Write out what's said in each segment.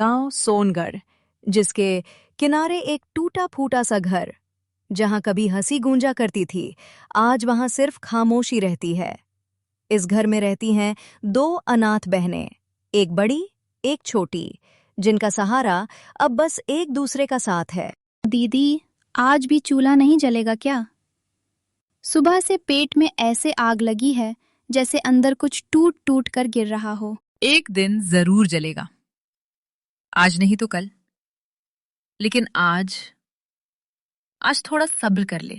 गांव सोनगढ़, जिसके किनारे एक टूटा फूटा सा घर, जहां कभी हंसी गूंजा करती थी, आज वहां सिर्फ खामोशी रहती है। इस घर में रहती हैं दो अनाथ बहनें, एक बड़ी, एक छोटी, जिनका सहारा अब बस एक दूसरे का साथ है। दीदी, आज भी चूल्हा नहीं जलेगा क्या? सुबह से पेट में ऐसे आग लगी है जैसे अंदर कुछ टूट टूट कर गिर रहा हो। एक दिन जरूर जलेगा, आज नहीं तो कल। लेकिन आज आज थोड़ा सब्र कर ले।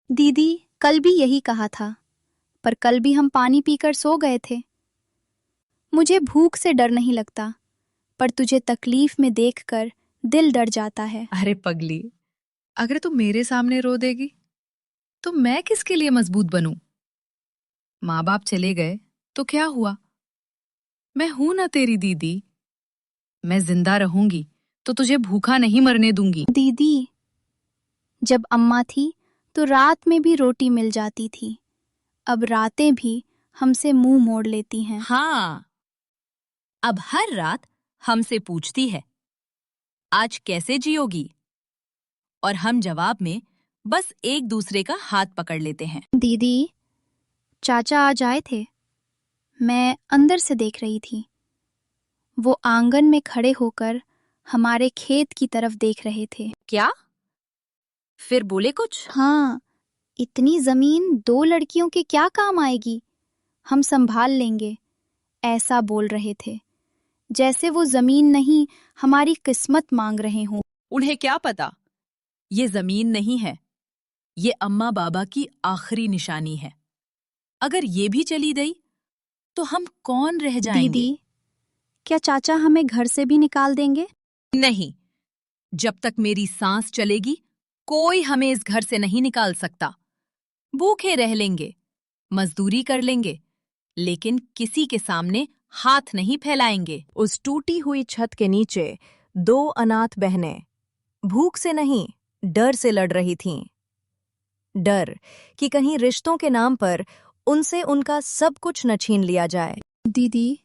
दीदी, कल भी यही कहा था, पर कल भी हम पानी पीकर सो गए थे। मुझे भूख से डर नहीं लगता, पर तुझे तकलीफ में देखकर दिल डर जाता है। अरे पगली, अगर तू मेरे सामने रो देगी तो मैं किसके लिए मजबूत बनूं? माँ बाप चले गए तो क्या हुआ? मैं हूं ना तेरी दीदी। मैं जिंदा रहूंगी तो तुझे भूखा नहीं मरने दूंगी। दीदी, जब अम्मा थी तो रात में भी रोटी मिल जाती थी। अब रातें भी हमसे मुंह मोड़ लेती हैं। हाँ, अब हर रात हमसे पूछती है, आज कैसे जियोगी? और हम जवाब में बस एक दूसरे का हाथ पकड़ लेते हैं। दीदी, चाचा आज आए थे। मैं अंदर से देख रही थी। वो आंगन में खड़े होकर हमारे खेत की तरफ देख रहे थे। क्या? फिर बोले कुछ? हाँ, इतनी जमीन दो लड़कियों के क्या काम आएगी? हम संभाल लेंगे, ऐसा बोल रहे थे, जैसे वो जमीन नहीं हमारी किस्मत मांग रहे हों। उन्हें क्या पता, ये जमीन नहीं है, ये अम्मा बाबा की आखिरी निशानी है। अगर ये भी चली गई तो हम कौन रह जाएंगे? दीदी, क्या चाचा हमें घर से भी निकाल देंगे? नहीं, जब तक मेरी सांस चलेगी कोई हमें इस घर से नहीं निकाल सकता। भूखे रह लेंगे, मजदूरी कर लेंगे, लेकिन किसी के सामने हाथ नहीं फैलाएंगे। उस टूटी हुई छत के नीचे दो अनाथ बहनें भूख से नहीं, डर से लड़ रही थीं। डर कि कहीं रिश्तों के नाम पर उनसे उनका सब कुछ न छीन लिया जाए। दीदी,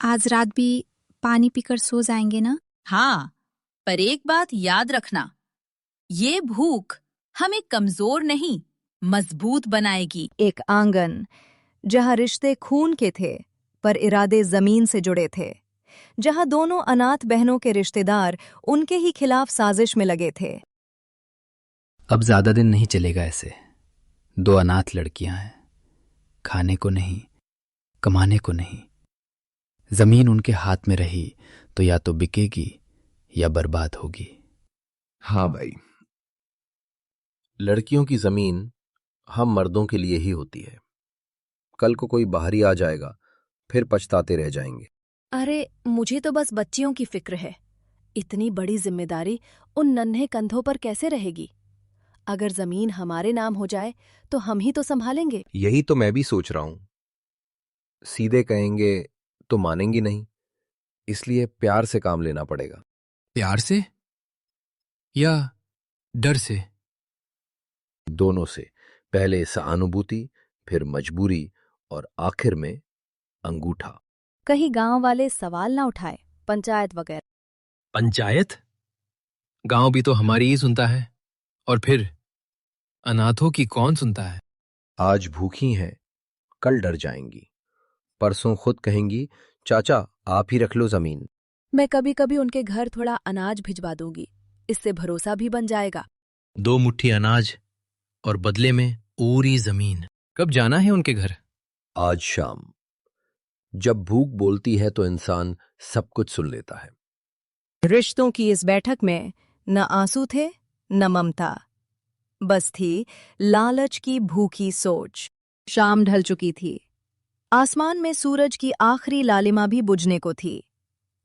आज रात भी पानी पीकर सो जाएंगे ना? हाँ, पर एक बात याद रखना, ये भूख हमें कमजोर नहीं, मजबूत बनाएगी। एक आंगन जहां रिश्ते खून के थे पर इरादे जमीन से जुड़े थे, जहां दोनों अनाथ बहनों के रिश्तेदार उनके ही खिलाफ साजिश में लगे थे। अब ज्यादा दिन नहीं चलेगा ऐसे। दो अनाथ लड़कियां हैं, खाने को नहीं, कमाने को नहीं। जमीन उनके हाथ में रही तो या तो बिकेगी या बर्बाद होगी। हाँ भाई, लड़कियों की जमीन हम मर्दों के लिए ही होती है। कल को कोई बाहरी आ जाएगा, फिर पछताते रह जाएंगे। अरे, मुझे तो बस बच्चियों की फिक्र है। इतनी बड़ी जिम्मेदारी उन नन्हे कंधों पर कैसे रहेगी? अगर जमीन हमारे नाम हो जाए तो हम ही तो संभालेंगे। यही तो मैं भी सोच रहा हूं। सीधे कहेंगे तो मानेंगी नहीं, इसलिए प्यार से काम लेना पड़ेगा। प्यार से या डर से? दोनों से। पहले सहानुभूति, फिर मजबूरी और आखिर में अंगूठा। कहीं गांव वाले सवाल ना उठाए, पंचायत वगैरह। पंचायत? गांव भी तो हमारी ही सुनता है, और फिर अनाथों की कौन सुनता है? आज भूखी हैं, कल डर जाएंगी, परसों खुद कहेंगी चाचा आप ही रख लो जमीन। मैं कभी कभी उनके घर थोड़ा अनाज भिजवा दूंगी, इससे भरोसा भी बन जाएगा। 2 मुट्ठी अनाज और बदले में पूरी जमीन। कब जाना है उनके घर? आज शाम। जब भूख बोलती है तो इंसान सब कुछ सुन लेता है। रिश्तों की इस बैठक में न आंसू थे न ममता, बस थी लालच की भूखी सोच। शाम ढल चुकी थी। आसमान में सूरज की आखिरी लालिमा भी बुझने को थी।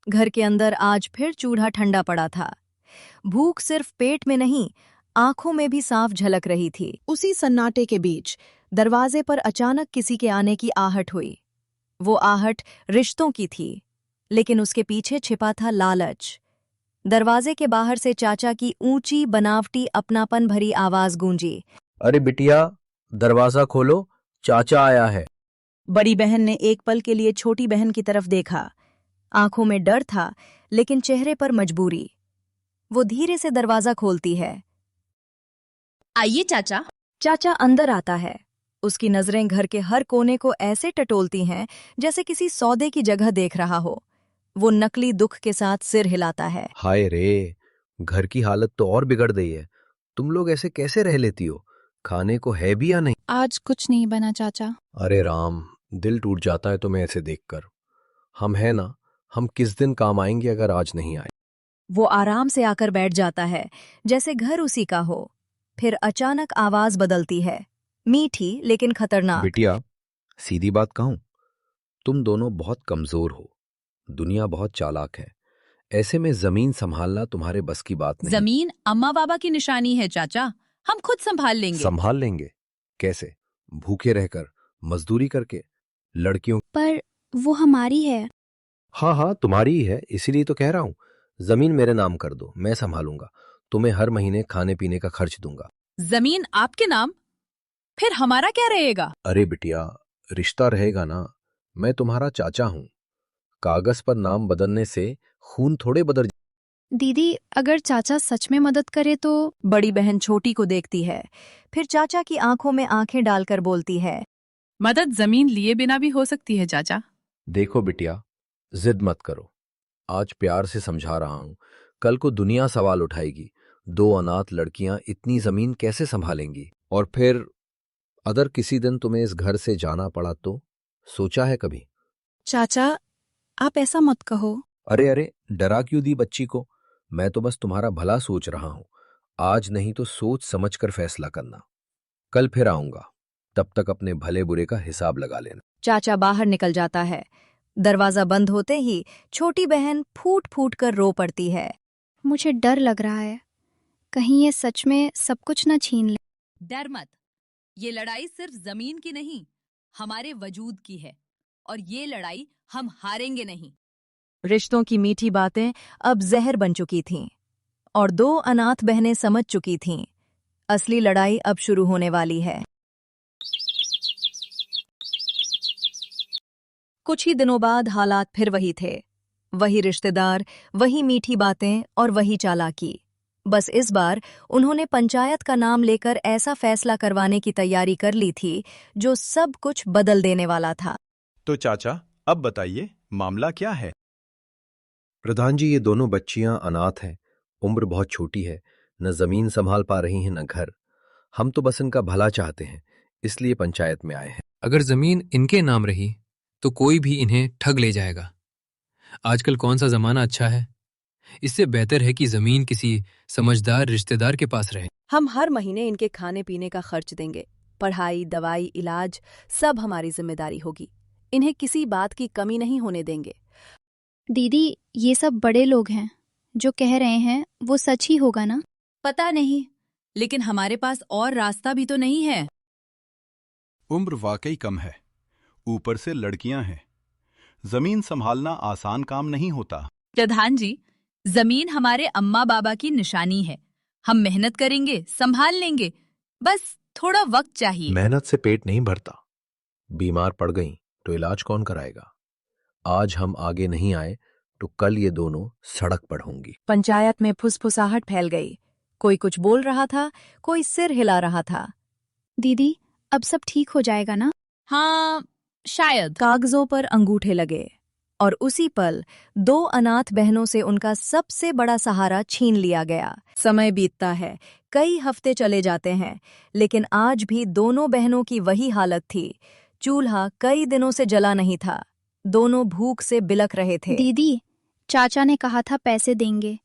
घर के अंदर आज फिर चूल्हा ठंडा पड़ा था। भूख सिर्फ पेट में नहीं, आंखों में भी साफ झलक रही थी। उसी सन्नाटे के बीच दरवाजे पर अचानक किसी के आने की आहट हुई। वो आहट रिश्तों की थी, लेकिन उसके पीछे छिपा था लालच। दरवाजे के बाहर से चाचा की ऊंची बनावटी अपनापन भरी आवाज गूंजी। अरे बिटिया, दरवाजा खोलो, चाचा आया है। बड़ी बहन ने एक पल के लिए छोटी बहन की तरफ देखा। आंखों में डर था, लेकिन चेहरे पर मजबूरी। वो धीरे से दरवाजा खोलती है। आइए चाचा। चाचा अंदर आता है। उसकी नजरें घर के हर कोने को ऐसे टटोलती हैं जैसे किसी सौदे की जगह देख रहा हो। वो नकली दुख के साथ सिर हिलाता है। हाय रे, घर की हालत तो और बिगड़ गई है। तुम लोग ऐसे कैसे रह लेती हो? खाने को है भी या नहीं? आज कुछ नहीं बना चाचा। अरे राम, दिल टूट जाता है तुम्हें ऐसे देखकर। हम है ना, हम किस दिन काम आएंगे अगर आज नहीं आए? वो आराम से आकर बैठ जाता है, जैसे घर उसी का हो। फिर अचानक आवाज बदलती है, मीठी लेकिन खतरनाक। बिटिया, सीधी बात कहूं, तुम दोनों बहुत कमजोर हो। दुनिया बहुत चालाक है। ऐसे में जमीन संभालना तुम्हारे बस की बात नहीं। जमीन अम्मा बाबा की निशानी है चाचा, हम खुद संभाल लेंगे। संभाल लेंगे? कैसे? भूखे रहकर, मजदूरी करके? लड़कियों? पर वो हमारी है। हाँ हाँ, तुम्हारी ही है, इसीलिए तो कह रहा हूं। जमीन मेरे नाम कर दो, मैं संभालूंगा। तुम्हें हर महीने खाने पीने का खर्च दूंगा। जमीन आपके नाम? फिर हमारा क्या रहेगा? अरे बिटिया, रिश्ता रहेगा ना। मैं तुम्हारा चाचा हूं। कागज पर नाम बदलने से खून थोड़े बदल। दीदी, अगर चाचा सच में मदद करे तो। बड़ी बहन छोटी को देखती है, फिर चाचा की आंखों में आंखें डालकर बोलती है। मदद जमीन लिए बिना भी हो सकती है चाचा। देखो बिटिया, जिद मत करो। आज प्यार से समझा रहा हूं, कल को दुनिया सवाल उठाएगी। 2 अनाथ लड़कियां इतनी जमीन कैसे संभालेंगी? और फिर अगर किसी दिन तुम्हें इस घर से जाना पड़ा तो? सोचा है कभी? चाचा, आप ऐसा मत कहो। अरे अरे, डरा क्यों दी बच्ची को? मैं तो बस तुम्हारा भला सोच रहा हूं। आज नहीं तो सोच समझकर फैसला करना। कल फिर आऊंगा, तब तक अपने भले बुरे का हिसाब लगा लेना। चाचा बाहर निकल जाता है। दरवाजा बंद होते ही छोटी बहन फूट फूट कर रो पड़ती है। मुझे डर लग रहा है, कहीं ये सच में सब कुछ न छीन ले। डर मत, ये लड़ाई सिर्फ जमीन की नहीं, हमारे वजूद की है। और ये लड़ाई हम हारेंगे नहीं। रिश्तों की मीठी बातें अब जहर बन चुकी थीं, और 2 अनाथ बहनें समझ चुकी थीं, असली लड़ाई अब शुरू होने वाली है। कुछ ही दिनों बाद हालात फिर वही थे। वही रिश्तेदार, वही मीठी बातें और वही चालाकी। बस इस बार उन्होंने पंचायत का नाम लेकर ऐसा फैसला करवाने की तैयारी कर ली थी जो सब कुछ बदल देने वाला था। तो चाचा, अब बताइए मामला क्या है? प्रधान जी, ये दोनों बच्चियां अनाथ हैं। उम्र बहुत छोटी है, न जमीन संभाल पा रही हैं न घर। हम तो बस इनका भला चाहते हैं, इसलिए पंचायत में आए हैं। अगर जमीन इनके नाम रही तो कोई भी इन्हें ठग ले जाएगा। आजकल कौन सा जमाना अच्छा है? इससे बेहतर है कि जमीन किसी समझदार रिश्तेदार के पास रहे। हम हर महीने इनके खाने पीने का खर्च देंगे। पढ़ाई, दवाई, इलाज सब हमारी जिम्मेदारी होगी। इन्हें किसी बात की कमी नहीं होने देंगे। दीदी, ये सब बड़े लोग हैं, जो कह रहे हैं वो सच ही होगा ना? पता नहीं, लेकिन हमारे पास और रास्ता भी तो नहीं है। उम्र वाकई कम है, ऊपर से लड़कियां हैं। जमीन संभालना आसान काम नहीं होता। प्रधान जी, जमीन हमारे अम्मा बाबा की निशानी है। हम मेहनत करेंगे, संभाल लेंगे, बस थोड़ा वक्त चाहिए। मेहनत से पेट नहीं भरता। बीमार पड़ गई तो इलाज कौन कराएगा? आज हम आगे नहीं आए तो कल ये दोनों सड़क पर होंगी। पंचायत में फुसफुसाहट फैल गई। कोई कुछ बोल रहा था, कोई सिर हिला रहा था। दीदी, अब सब ठीक हो जाएगा ना? हाँ, शायद। कागजों पर अंगूठे लगे, और उसी पल 2 अनाथ बहनों से उनका सबसे बड़ा सहारा छीन लिया गया। समय बीतता है, कई हफ्ते चले जाते हैं, लेकिन आज भी दोनों बहनों की वही हालत थी। चूल्हा कई दिनों से जला नहीं था। दोनों भूख से बिलख रहे थे। दीदी, चाचा ने कहा था पैसे देंगे।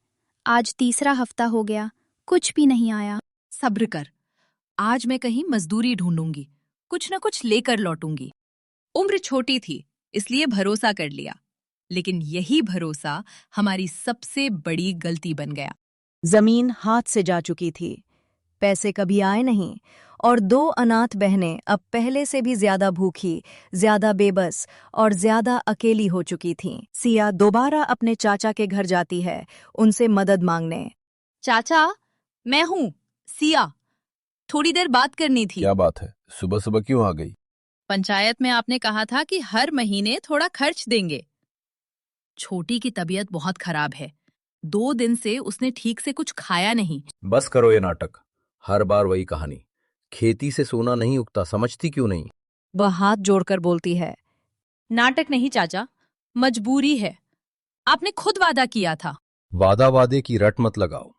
आज 3रा हफ्ता हो गया, कुछ भी नहीं आया। सब्र कर, आज मैं कहीं मजदूरी ढूंढूंगी, कुछ न कुछ लेकर लौटूंगी। उम्र छोटी थी, इसलिए भरोसा कर लिया, लेकिन यही भरोसा हमारी सबसे बड़ी गलती बन गया। जमीन हाथ से जा चुकी थी, पैसे कभी आए नहीं, और 2 अनाथ बहनें अब पहले से भी ज्यादा भूखी, ज्यादा बेबस और ज्यादा अकेली हो चुकी थीं। सिया दोबारा अपने चाचा के घर जाती है, उनसे मदद मांगने। चाचा, मैं हूँ सिया, थोड़ी देर बात करनी थी। क्या बात है, सुबह सुबह क्यों आ गई? पंचायत में आपने कहा था कि हर महीने थोड़ा खर्च देंगे। छोटी की तबीयत बहुत खराब है। 2 दिन से उसने ठीक से कुछ खाया नहीं। बस करो ये नाटक, हर बार वही कहानी। खेती से सोना नहीं उगता, समझती क्यों नहीं? वह हाथ जोड़कर बोलती है। नाटक नहीं चाचा, मजबूरी है। आपने खुद वादा किया था। वादा वादे की रट मत लगाओ।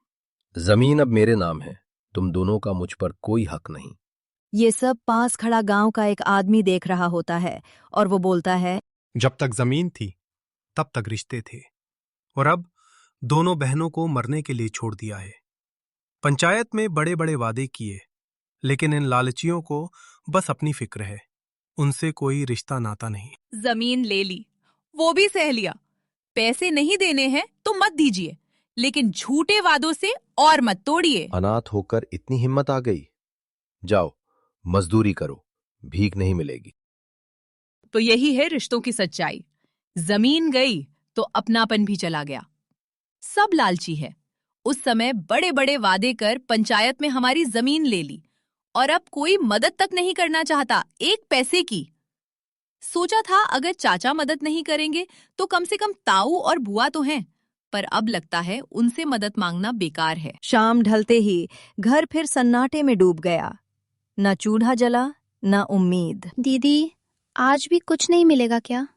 जमीन अब मेरे नाम है, तुम दोनों का मुझ पर कोई हक नहीं। ये सब पास खड़ा गांव का एक आदमी देख रहा होता है और वो बोलता है, जब तक जमीन थी तब तक रिश्ते थे, और अब दोनों बहनों को मरने के लिए छोड़ दिया है। पंचायत में बड़े बड़े वादे किए, लेकिन इन लालचियों को बस अपनी फिक्र है, उनसे कोई रिश्ता नाता नहीं। जमीन ले ली, वो भी सह लिया। पैसे नहीं देने हैं तो मत दीजिए, लेकिन झूठे वादों से और मत तोड़िए। अनाथ होकर इतनी हिम्मत आ गई? जाओ मजदूरी करो, भीख नहीं मिलेगी। तो यही है रिश्तों की सच्चाई। जमीन गई तो अपनापन भी चला गया। सब लालची है। उस समय बड़े बड़े वादे कर पंचायत में हमारी जमीन ले ली, और अब कोई मदद तक नहीं करना चाहता, एक पैसे की। सोचा था अगर चाचा मदद नहीं करेंगे तो कम से कम ताऊ और बुआ तो हैं, पर अब लगता है उनसे मदद मांगना बेकार है। शाम ढलते ही घर फिर सन्नाटे में डूब गया। न चूल्हा जला, न उम्मीद। दीदी, आज भी कुछ नहीं मिलेगा क्या?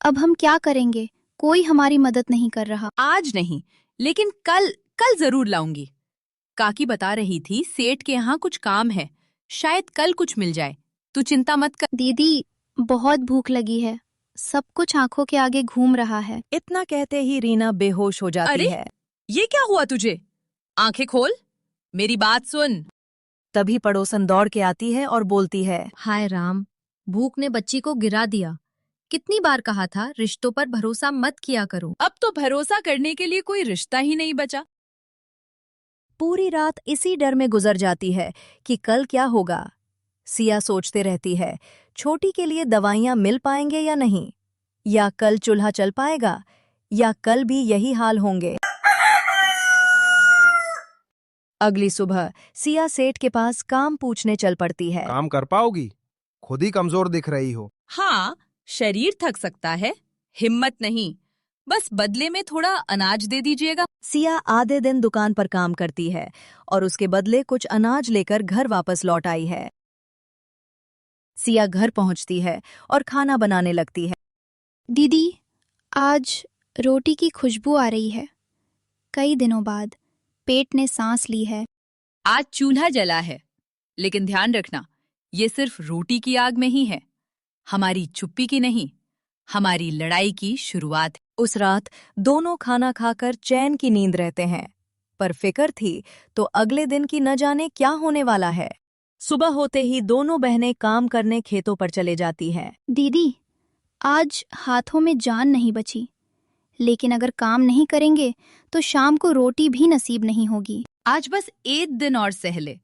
अब हम क्या करेंगे? कोई हमारी मदद नहीं कर रहा। आज नहीं, लेकिन कल जरूर लाऊंगी। काकी बता रही थी सेठ के यहाँ कुछ काम है, शायद कल कुछ मिल जाए। तू चिंता मत कर। दीदी, बहुत भूख लगी है, सब कुछ आंखों के आगे घूम रहा है। इतना कहते ही रीना बेहोश हो जाती अरे? है। ये क्या हुआ तुझे? आंखें खोल, मेरी बात सुन। तभी पड़ोसन दौड़ के आती है और बोलती है, हाय राम, भूख ने बच्ची को गिरा दिया। कितनी बार कहा था रिश्तों पर भरोसा मत किया करो। अब तो भरोसा करने के लिए कोई रिश्ता ही नहीं बचा। पूरी रात इसी डर में गुजर जाती है कि कल क्या होगा। सिया सोचते रहती है, छोटी के लिए दवाइयां मिल पाएंगे या नहीं, या कल चूल्हा चल पाएगा, या कल भी यही हाल होंगे। अगली सुबह सिया सेठ के पास काम पूछने चल पड़ती है। काम कर पाओगी? खुद ही कमजोर दिख रही हो। हाँ, शरीर थक सकता है, हिम्मत नहीं। बस बदले में थोड़ा अनाज दे दीजिएगा। सिया आधे दिन दुकान पर काम करती है और उसके बदले कुछ अनाज लेकर घर वापस लौट आई है। सिया घर पहुंचती है और खाना बनाने लगती है। दीदी, आज रोटी की खुशबू आ रही है। कई दिनों बाद पेट ने सांस ली है। आज चूल्हा जला है, लेकिन ध्यान रखना, ये सिर्फ रोटी की आग में ही है, हमारी चुप्पी की नहीं, हमारी लड़ाई की शुरुआत है। उस रात दोनों खाना खाकर चैन की नींद रहते हैं, पर फिक्र थी तो अगले दिन की न जाने क्या होने वाला है। सुबह होते ही दोनों बहनें काम करने खेतों पर चले जाती हैं। दीदी, आज हाथों में जान नहीं बची, लेकिन अगर काम नहीं करेंगे तो शाम को रोटी भी नसीब नहीं होगी। आज बस एक दिन और सह ले,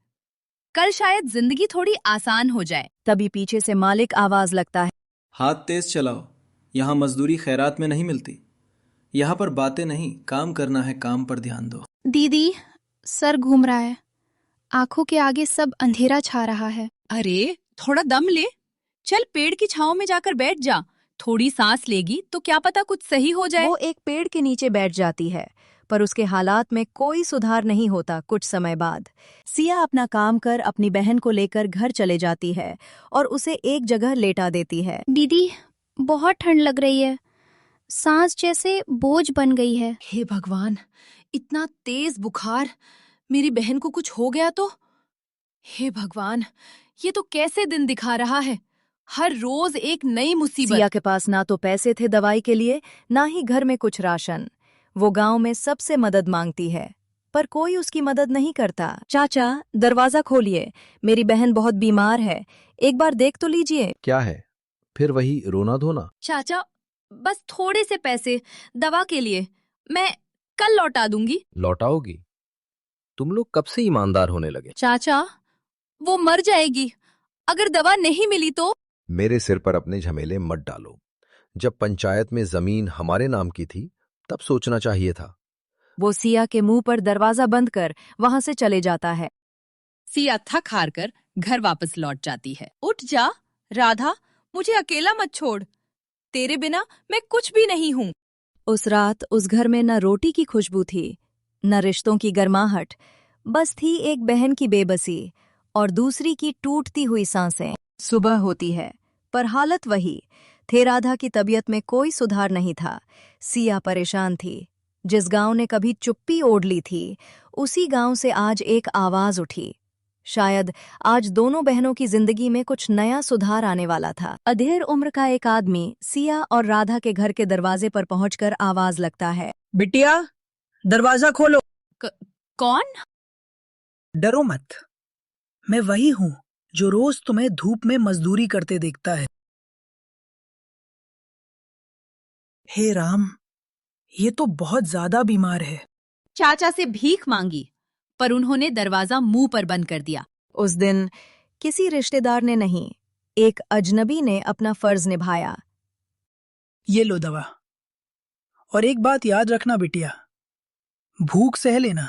कल शायद जिंदगी थोड़ी आसान हो जाए। तभी पीछे से मालिक आवाज लगता है, हाथ तेज चलाओ, यहाँ मजदूरी खैरात में नहीं मिलती। यहाँ पर बातें नहीं, काम करना है, काम पर ध्यान दो। दीदी, सर घूम रहा है, आंखों के आगे सब अंधेरा छा रहा है। अरे थोड़ा दम ले, चल पेड़ की छांव में जाकर बैठ जा, थोड़ी सांस लेगी तो क्या पता कुछ सही हो जाए। वो एक पेड़ के नीचे बैठ जाती है, पर उसके हालात में कोई सुधार नहीं होता। कुछ समय बाद सिया अपना काम कर अपनी बहन को लेकर घर चले जाती है और उसे एक जगह लेटा देती है। दीदी, बहुत ठंड लग रही है, सांस जैसे बोझ बन गई है। हे भगवान, इतना तेज बुखार, मेरी बहन को कुछ हो गया तो? हे भगवान, ये तो कैसे दिन दिखा रहा है, हर रोज एक नई मुसीबत। सिया के पास ना तो पैसे थे दवाई के लिए, ना ही घर में कुछ राशन। वो गांव में सबसे मदद मांगती है, पर कोई उसकी मदद नहीं करता। चाचा, दरवाजा खोलिए, मेरी बहन बहुत बीमार है, एक बार देख तो लीजिए। क्या है? फिर वही रोना धोना? चाचा, बस थोड़े से पैसे दवा के लिए, मैं कल लौटा दूंगी। लौटाओगी? तुम लोग कब से ईमानदार होने लगे? चाचा, वो मर जाएगी, अगर दवा नहीं मिली तो? मेरे सिर पर अपने झमेले मत डालो। जब पंचायत में जमीन हमारे नाम की थी तब सोचना चाहिए था। वो सिया के मुंह पर दरवाजा बंद कर वहां से चले जाता है। सिया थक हार कर घर वापस लौट जाती है। उठ जा राधा, मुझे अकेला मत छोड़, तेरे बिना मैं कुछ भी नहीं हूँ। उस रात उस घर में न रोटी की खुशबू थी, न रिश्तों की गर्माहट, बस थी एक बहन की बेबसी और दूसरी की टूटती हुई सांसें। सुबह होती है, पर हालत वही। थे राधा की तबीयत में कोई सुधार नहीं था। सिया परेशान थी। जिस गांव ने कभी चुप्पी ओढ़ ली थी, उसी गांव से आज एक आवाज उठी। शायद आज दोनों बहनों की जिंदगी में कुछ नया सुधार आने वाला था। अधेड़ उम्र का एक आदमी सिया और राधा के घर के दरवाजे पर पहुंचकर आवाज लगता है, बिटिया, दरवाजा खोलो। कौन? डरो मत, मैं वही हूँ जो रोज तुम्हें धूप में मजदूरी करते देखता है। हे राम, ये तो बहुत ज्यादा बीमार है। चाचा से भीख मांगी, पर उन्होंने दरवाजा मुंह पर बंद कर दिया। उस दिन किसी रिश्तेदार ने नहीं, एक अजनबी ने अपना फर्ज निभाया। ये लो दवा, और एक बात याद रखना बिटिया, भूख सह लेना,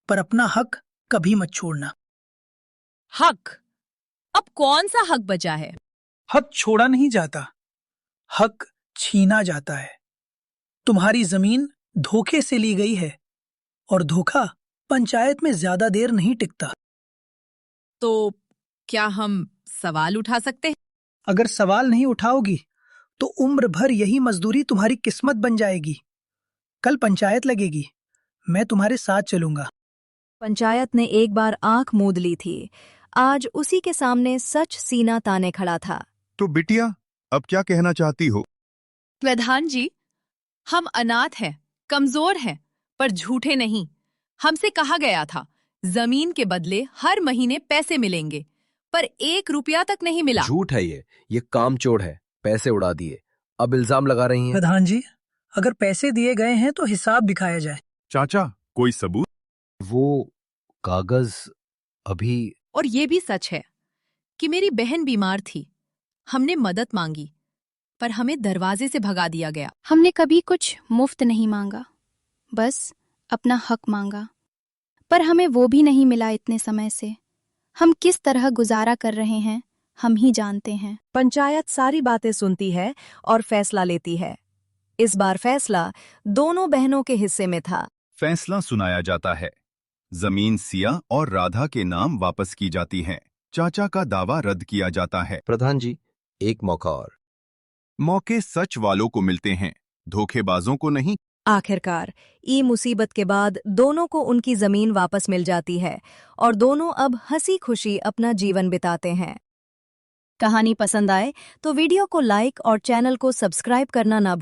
पर अपना हक कभी मत छोड़ना। हक? अब कौन सा हक बचा है? हक छोड़ा नहीं जाता, हक छीना जाता है। तुम्हारी जमीन धोखे से ली गई है, और धोखा पंचायत में ज्यादा देर नहीं टिकता। तो क्या हम सवाल उठा सकते हैं? अगर सवाल नहीं उठाओगी तो उम्र भर यही मजदूरी तुम्हारी किस्मत बन जाएगी। कल पंचायत लगेगी, मैं तुम्हारे साथ चलूंगा। पंचायत ने एक बार आंख मूंद ली थी। आज उसी के सामने सच सीना ताने खड़ा था। तो बिटिया, अब क्या कहना चाहती हो? प्रधान जी, हम अनाथ हैं, कमजोर हैं, पर झूठे नहीं। हमसे कहा गया था जमीन के बदले हर महीने पैसे मिलेंगे, पर 1 रुपया तक नहीं मिला। झूठ है ये कामचोर है, पैसे उड़ा दिए, अब इल्जाम लगा रही हैं। प्रधान जी, अगर पैसे दिए गए हैं तो हिसाब दिखाया जाए। चाचा, कोई सबूत? वो कागज अभी। और ये भी सच है कि मेरी बहन बीमार थी। हमने मदद मांगी, पर हमें दरवाजे से भगा दिया गया। हमने कभी कुछ मुफ्त नहीं मांगा, बस अपना हक मांगा, पर हमें वो भी नहीं मिला इतने समय से। हम किस तरह गुजारा कर रहे हैं हम ही जानते हैं। पंचायत सारी बातें सुनती है और फैसला लेती है। इस बार फैसला दोनों बहनों के हिस्से में था। फैसला सुनाया जाता है। जमीन सिया और राधा के नाम वापस की जाती है। चाचा का दावा रद्द किया जाता है। प्रधान जी, एक मौका और। मौके सच वालों को मिलते हैं, धोखेबाजों को नहीं। आखिरकार ई मुसीबत के बाद दोनों को उनकी जमीन वापस मिल जाती है और दोनों अब हंसी खुशी अपना जीवन बिताते हैं। कहानी पसंद आए तो वीडियो को लाइक और चैनल को सब्सक्राइब करना ना भूलें।